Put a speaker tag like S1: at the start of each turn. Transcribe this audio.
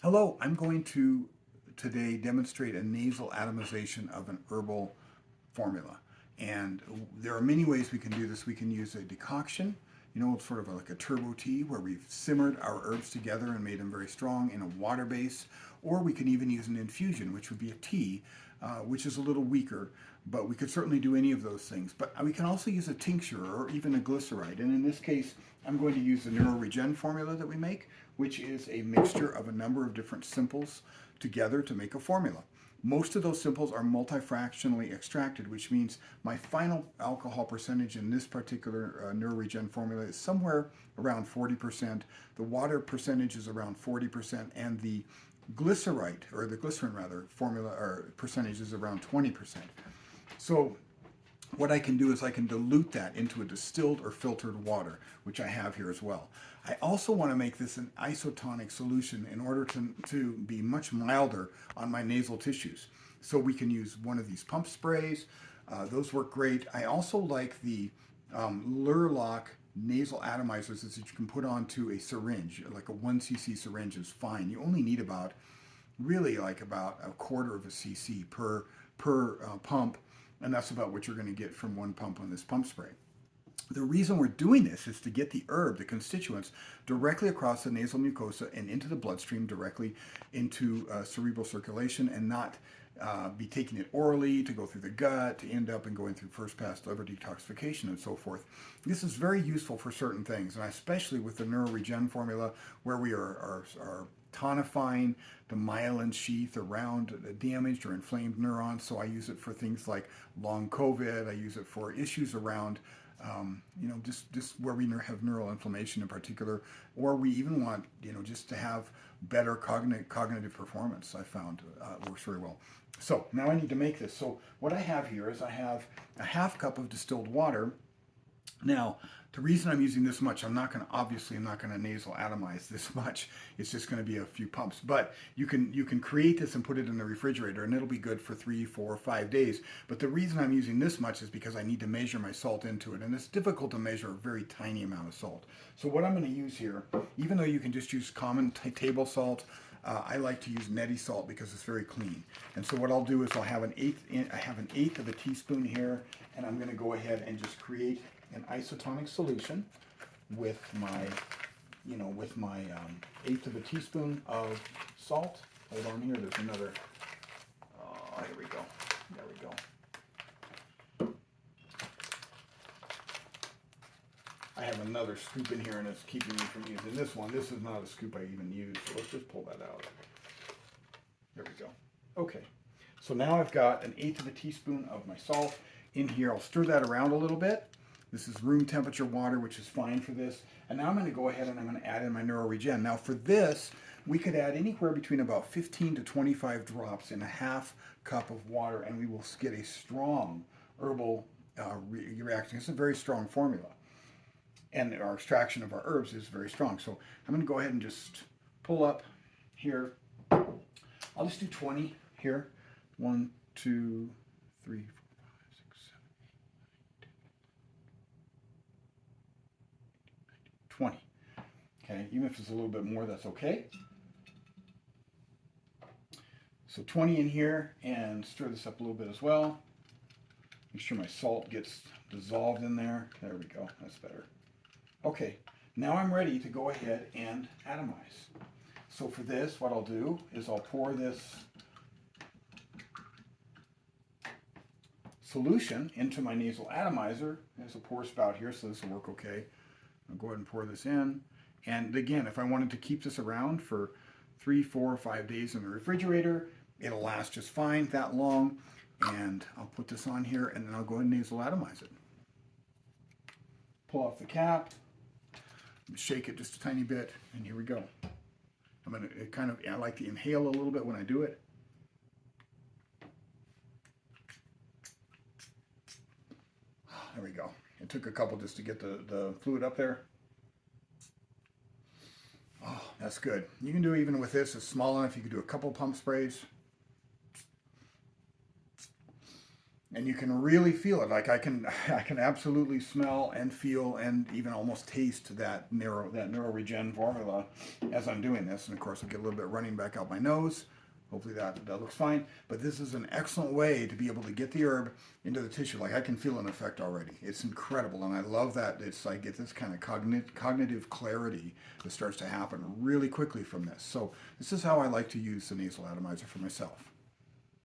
S1: Hello, I'm going to today demonstrate a nasal atomization of an herbal formula. And there are many ways we can do this. We can use a decoction, sort of like a turbo tea where we've simmered our herbs together and made them very strong in a water base. Or we can even use an infusion, which would be a tea, which is a little weaker. But we could certainly do any of those things. But we can also use a tincture or even a glyceride. And in this case, I'm going to use the NeuroRegen formula that we make, which is a mixture of a number of different simples together to make a formula. Most of those simples are multifractionally extracted, which means my final alcohol percentage in this particular NeuroRegen formula is somewhere around 40%. The water percentage is around 40%, and the glycerite, or the glycerin rather, formula or percentage is around 20%. So what I can do is I can dilute that into a distilled or filtered water, which I have here as well. I also want to make this an isotonic solution in order to be much milder on my nasal tissues. So we can use one of these pump sprays. Those work great. I also like the Lurlock nasal atomizers that you can put onto a syringe, like a 1 cc syringe is fine. You only need about, really like about a quarter of a cc per pump, and that's about what you're going to get from one pump on this pump spray. The reason we're doing this is to get the herb, the constituents, directly across the nasal mucosa and into the bloodstream, directly into cerebral circulation, and not be taking it orally to go through the gut to end up and going through first pass liver detoxification and so forth. This is very useful for certain things, and especially with the NeuroRegen formula, where we are tonifying the myelin sheath around damaged or inflamed neurons. So I use it for things like long COVID. I use it for issues around just where we have neural inflammation in particular, or we even want, just to have better cognitive performance. I found works very well. So now I need to make this. So what I have here is I have a half cup of distilled water. Now, the reason I'm using this much, I'm not going to nasal atomize this much. It's just going to be a few pumps. But you can create this and put it in the refrigerator, and it'll be good for 3, 4, 5 days. But the reason I'm using this much is because I need to measure my salt into it, and it's difficult to measure a very tiny amount of salt. So what I'm going to use here, even though you can just use common table salt, I like to use neti salt because it's very clean. And so what I'll do is I have an eighth of a teaspoon here, and I'm going to go ahead and just create an isotonic solution with my, eighth of a teaspoon of salt. Hold on here, there's another, here we go, there we go. I have another scoop in here and it's keeping me from using this one. This is not a scoop I even use, so let's just pull that out. There we go. Okay, so now I've got an eighth of a teaspoon of my salt in here. I'll stir that around a little bit. This is room temperature water, which is fine for this. And now I'm going to go ahead and I'm going to add in my NeuroRegen. Now for this, we could add anywhere between about 15 to 25 drops in a half cup of water, and we will get a strong herbal reaction. It's a very strong formula. And our extraction of our herbs is very strong. So I'm going to go ahead and just pull up here. I'll just do 20 here. 1, 2, 3, 20. Okay, even if it's a little bit more, that's okay. So 20 in here, and stir this up a little bit as well. Make sure my salt gets dissolved in there. There we go, that's better. Okay, now I'm ready to go ahead and atomize. So for this, what I'll do is I'll pour this solution into my nasal atomizer. There's a pour spout here, so this will work okay. I'll go ahead and pour this in. And again, if I wanted to keep this around for 3, 4, 5 days in the refrigerator, it'll last just fine that long. And I'll put this on here, and then I'll go ahead and nasal atomize it. Pull off the cap, shake it just a tiny bit, and here we go. I'm going to I like to inhale a little bit when I do it. There we go. It took a couple just to get the fluid up there. Oh, that's good. You can do even with this, it's small enough, you can do a couple pump sprays. And you can really feel it. Like I can, I can absolutely smell and feel and even almost taste that NeuroRegen formula as I'm doing this. And of course, I get a little bit running back out my nose. Hopefully that looks fine. But this is an excellent way to be able to get the herb into the tissue. Like I can feel an effect already. It's incredible, and I love that. It's I get this kind of cognitive clarity that starts to happen really quickly from this. So this is how I like to use the nasal atomizer for myself.